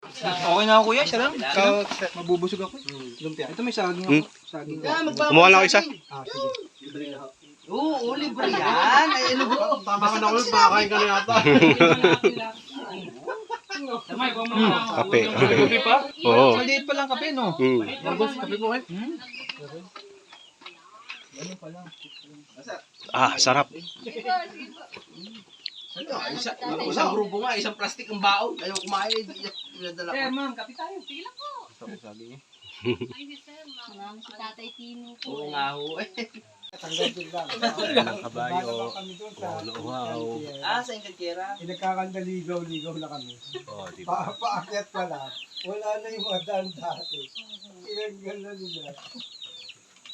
Okay na ako kuya, siya lang. Mabubusog ako. Lumpia. Ito may saging ako. Saging. Kumuha lang ako isa. Ah, sige. Oo, libre yan. Ay, ano ba? Tama ka na ulit, makakain ka na yata. Kape. Kape pa? Oo. Maliit pa lang kape, no? Boss, kape po kayo. Ah, sarap. Isang grupo nga, isang plastic ang baon. Ayaw kumain, pinadala ko. ma'am, kape tayo. Pila po. Sabi niya. Ay, si sir, ma'am. Si Tatay Tino po. Oo nga ho. Ayan ang kabayo. Wow. Ah, sa Inglaterra. Nagkakandaligaw-ligaw na kami. Oh, diba? Paakyat pa lang. Wala na yung mga daan dati. Sinanggal na nila.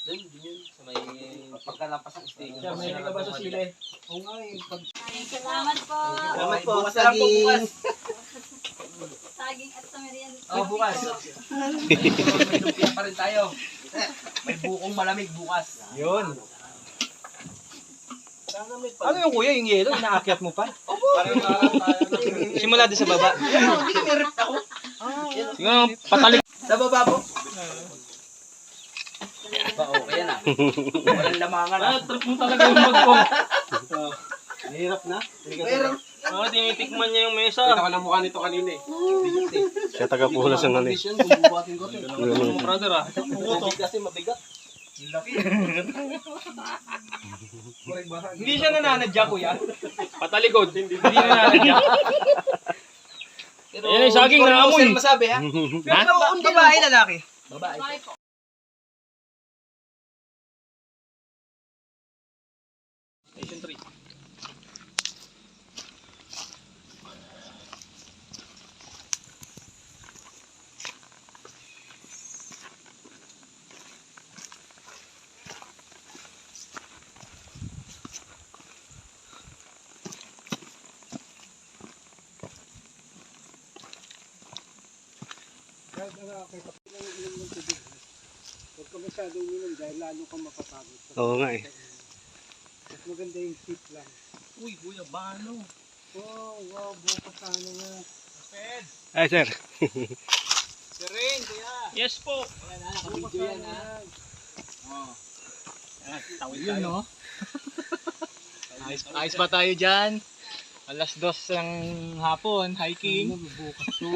Doon, yun. Sa may pagkalampas ng stage. May ka ba sa sile? Oo nga eh. Ay, salamat po. Salamat po. Bukas na lang po, bukas. Saging at sa merienda. Oh, bukas. May lumpia pa rin tayo. May bukong malamig bukas. Yun. Ano yung kuya, yung yelo, inaakyat mo pa? Simula din sa baba. Hindi kami ripped ako. Siguro, patalik. Sa baba po. Ba, okay yan ah. Walang lamangan ah. Trip mo talaga yung mag ko. Nahirap na. Pero, Tinitikman niya yung mesa. Kita ko na mukha nito kanina eh. Siya taga-puhulas ng ano eh. Bumbubatin ko ito. Brother ah. kasi mabigat. Hindi siya nananadya kuya. Patalikod. Hindi nananadya. Pero, Ayan yung saging hindi ko na rin amoy. sir masabi ha. Pero, Babae, lalaki. Babae. Bye po. Station 3. Huwag ka masyadong minum dahil lalo kang mapapagod. Oo nga eh. Mas maganda yung sip lang. Uy, kuya, bano? Oh, wow, bukas ano nga. Ay, sir. Sirin, kuya. Yes po. Bukas yan ha. Tawid tayo. No? Ayos ba tayo dyan? Alas 2 ng hapon, hiking. Bukas to.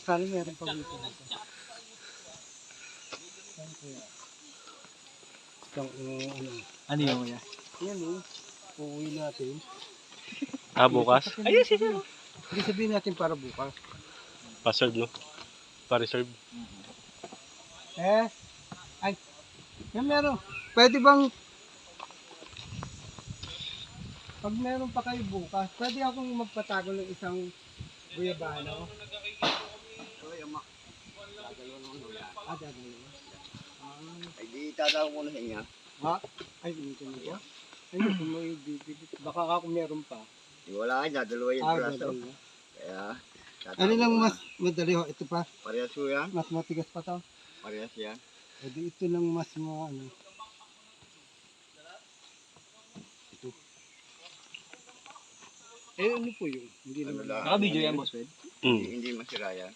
Sana meron pa dito. Ano yung kuya? Yan o. Uuwi natin. Ah, bukas? Ayun, sige. Hindi sabihin natin para bukas. Pa-serve, no? Pa-reserve. Ay. Yan meron. Pwede bang pag meron pa kayo bukas, pwede akong magpatago ng isang guyabano. Dadalo. Ay, di tatawag ko na sa inyo. Ha? Ay, dito na ba? Ay, kung may bibigit. Baka ako meron pa. Wala ka, dadalawa yung braso. Dadalo. Kaya, Ano lang mas madali ho? Ito pa? parehas ko yan. Mas matigas pa to? Parehas yan. Pwede ito lang mas ano. Ito. Ano po yun? Hindi Ano naman. lang. Naka-video yan, boss, Fred? Hindi masira yan.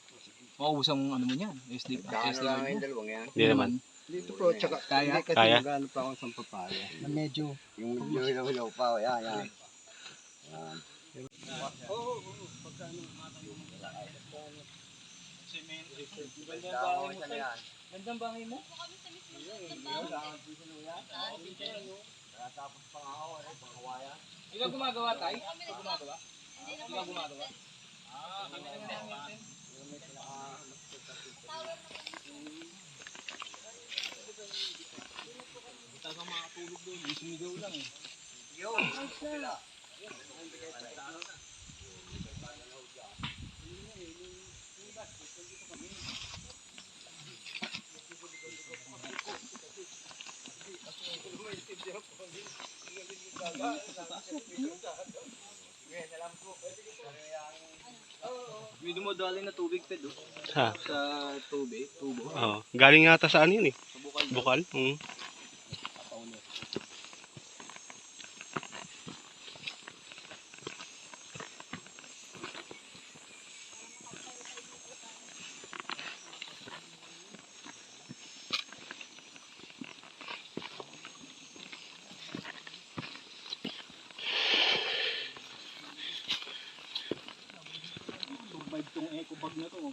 Mauubos ang ano mo niyan. SD Kano SD lang card yung mo. dalawang yan. Hindi naman. Dito po, tsaka Kaya? hindi kasi Kaya? magano pa ako sa papaya. Na medyo. Yung medyo hilaw-hilaw pa. Yan, yan. Gandang bahay mo? Ikaw gumagawa, Tay? Ikaw gumagawa? Ikaw gumagawa? Ah, kami naman. Basta ka makatulog doon, yung sumigaw lang eh. May dumadali na tubig, Ted, oh. Ha? Sa tubig, tubo. Oo. Galing yata sa ano yun eh. Sa bukal. Bukal. na to.